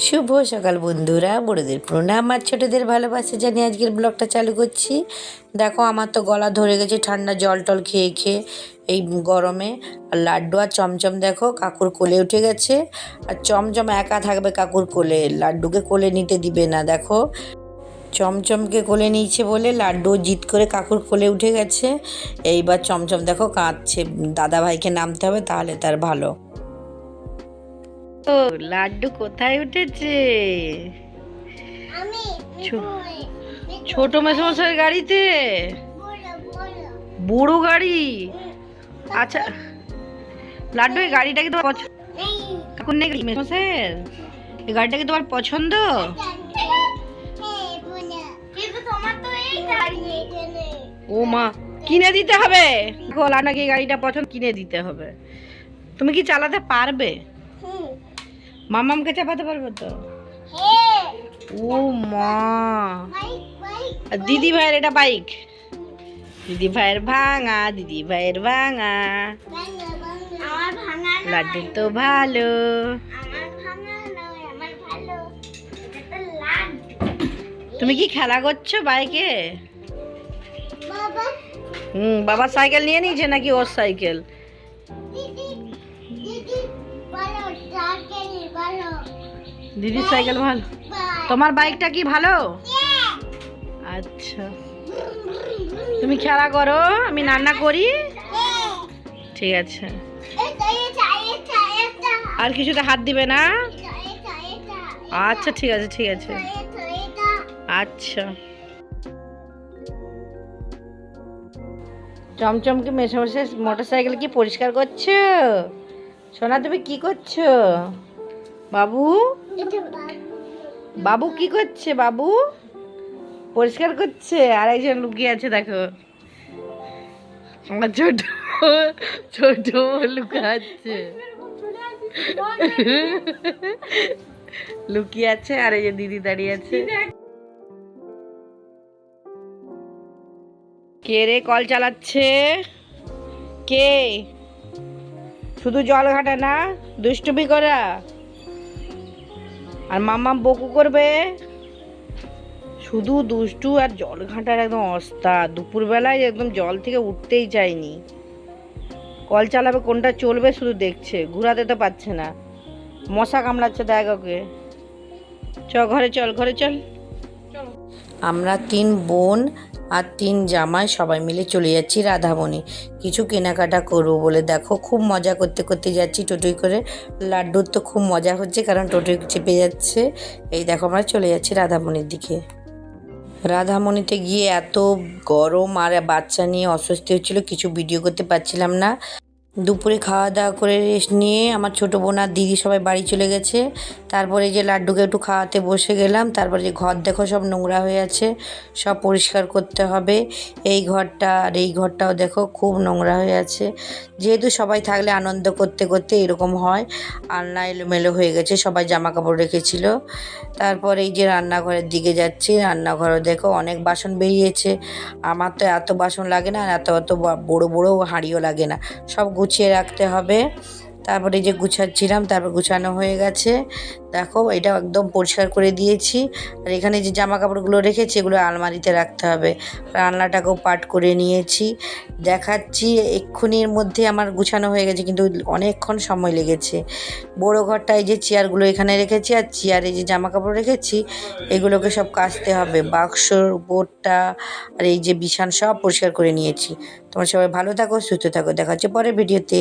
শুভ সকাল বন্ধুরা, বড়দের প্রণাম আর ছোটদের ভালোবাসা জানিয়ে আজকের ব্লগটা চালু করছি। দেখো আমার তো গলা ধরে গেছে ঠান্ডা জল টল খেয়ে খেয়ে এই গরমে। আর লাড্ডু আর চমচম দেখো কাকুর কোলে উঠে গেছে। আর চমচম একা থাকবে কাকুর কোলে, লাড্ডুকে কোলে নিতে দিবে না। দেখো চমচমকে কোলে নিয়েছে বলে লাড্ডু জিদ করে কাকুর কোলে উঠে গেছে। এইবার চমচম দেখো কাঁদছে, দাদা ভাইকে নামতে হবে তাহলে তার ভালো। ও লাড্ডু কোথায় উঠেছে? ছোট মেসমশাইয়ের গাড়িতে? বুড়ো গাড়ি? আচ্ছা লাড্ডু, এই গাড়িটা কি তোমার পছন্দ? কাকুর নেই মেসমশাইয়ের? এই গাড়িটা কি তোমার পছন্দ? ও মা, কিনে দিতে হবে। লাড্ডুকে এই গাড়িটা পছন্দ, কিনে দিতে হবে। তুমি কি চালাতে পারবে? মামামকে চাপাতে পারবে তো? ও মা, দিদি ভাইয়ের এটা বাইক। দিদি ভাইয়ের ভাঙা, দিদি ভাইয়ের ভাঙা। লাড্ডু তো ভালো। তুমি কি খেলা করছো বাইকে? বাবা সাইকেল নিয়ে নিয়েছে নাকি ওর সাইকেল? দিদির সাইকেল ভালো, তোমার বাইকটা কি ভালো? আচ্ছা তুমি খেলা করো, আমি রান্না করি। ঠিক আছে, আর কিছুতে হাত দিবে না? আচ্ছা ঠিক আছে ঠিক আছে। আচ্ছা চমচমকে মেশে মোটর সাইকেল কি পরিষ্কার করছো? সোনা তুমি কি করছো? বাবু, বাবু কি করছে? বাবু পরিষ্কার করছে, আর একজন লুকিয়ে আছে দেখো। আমার ছোট ছোট লুকাচ্ছে, লুকিয়ে আছে। আর এই যে দিদি দাঁড়িয়ে আছে। কে রে কল চালাচ্ছে? কে? শুধু জল ঘাটা না, দুষ্টুমি করা। আর মাম্মা বকু করবে, শুধু দুষ্টু আর জল ঘাঁটার একদম অবস্থা। দুপুরবেলায় একদম জল থেকে উঠতেই চায়নি। কল চালাবে কোনটা চলবে শুধু দেখছে, ঘুরাতে তো পারছে না। মশা কামড়াচ্ছে দেখ ওকে। চ ঘরে চল, ঘরে চল। আমরা 3 বোন আর 3 জামাই সবাই মিলে চলে যাচ্ছি রাধামণি কিছু কেনাকাটা করবো বলে। দেখো খুব মজা করতে করতে যাচ্ছি টোটোই করে। লাড্ডুর তো খুব মজা হচ্ছে কারণ টোটোই চেপে যাচ্ছে। এই দেখো আমরা চলে যাচ্ছি রাধামণির দিকে। রাধামণিতে গিয়ে এত গরম আর বাচ্চা নিয়ে অস্বস্তি হচ্ছিলো, কিছু ভিডিও করতে পারছিলাম না। দুপুরে খাওয়া দাওয়া করে রেস্ট নিয়ে আমার ছোটো বোন আর দিদি সবাই বাড়ি চলে গেছে। তারপরে যে লাড্ডুকে একটু খাওয়াতে বসে গেলাম। তারপরে যে ঘর দেখো সব নোংরা হয়ে আছে, সব পরিষ্কার করতে হবে। এই ঘরটা আর এই ঘরটাও দেখো খুব নোংরা হয়ে আছে। যেহেতু সবাই থাকলে আনন্দ করতে করতে এরকম হয়। আলনা এলোমেলো হয়ে গেছে, সবাই জামা কাপড় রেখেছিল। তারপর এই যে রান্নাঘরের দিকে যাচ্ছি, রান্নাঘরও দেখো অনেক বাসন বেরিয়েছে। আমার তো এত বাসন লাগে না, আর এত এত বড় বড় হাঁড়িও লাগে না, সব গুছিয়ে রাখতে হবে। তারপরে যে গুছাচ্ছিলাম, তারপর গুছানো হয়ে গেছে। দেখো এটা একদম পরিষ্কার করে দিয়েছি। আর এখানে যে জামা কাপড়গুলো রেখেছি এগুলো আলমারিতে রাখতে হবে। রান্নাটাকেও পাট করে নিয়েছি, দেখাচ্ছি। এক্ষুনির মধ্যে আমার গুছানো হয়ে গেছে, কিন্তু অনেকক্ষণ সময় লেগেছে। বড়ো ঘরটায় যে চেয়ারগুলো এখানে রেখেছি, আর চেয়ারে যে জামা কাপড় রেখেছি এগুলোকে সব কাচতে হবে। বাক্সর উপরটা আর এই যে বিছান সব পরিষ্কার করে নিয়েছি। তোমরা সবাই ভালো থাকো, সুস্থ থাকো, দেখা হচ্ছে পরের ভিডিওতে।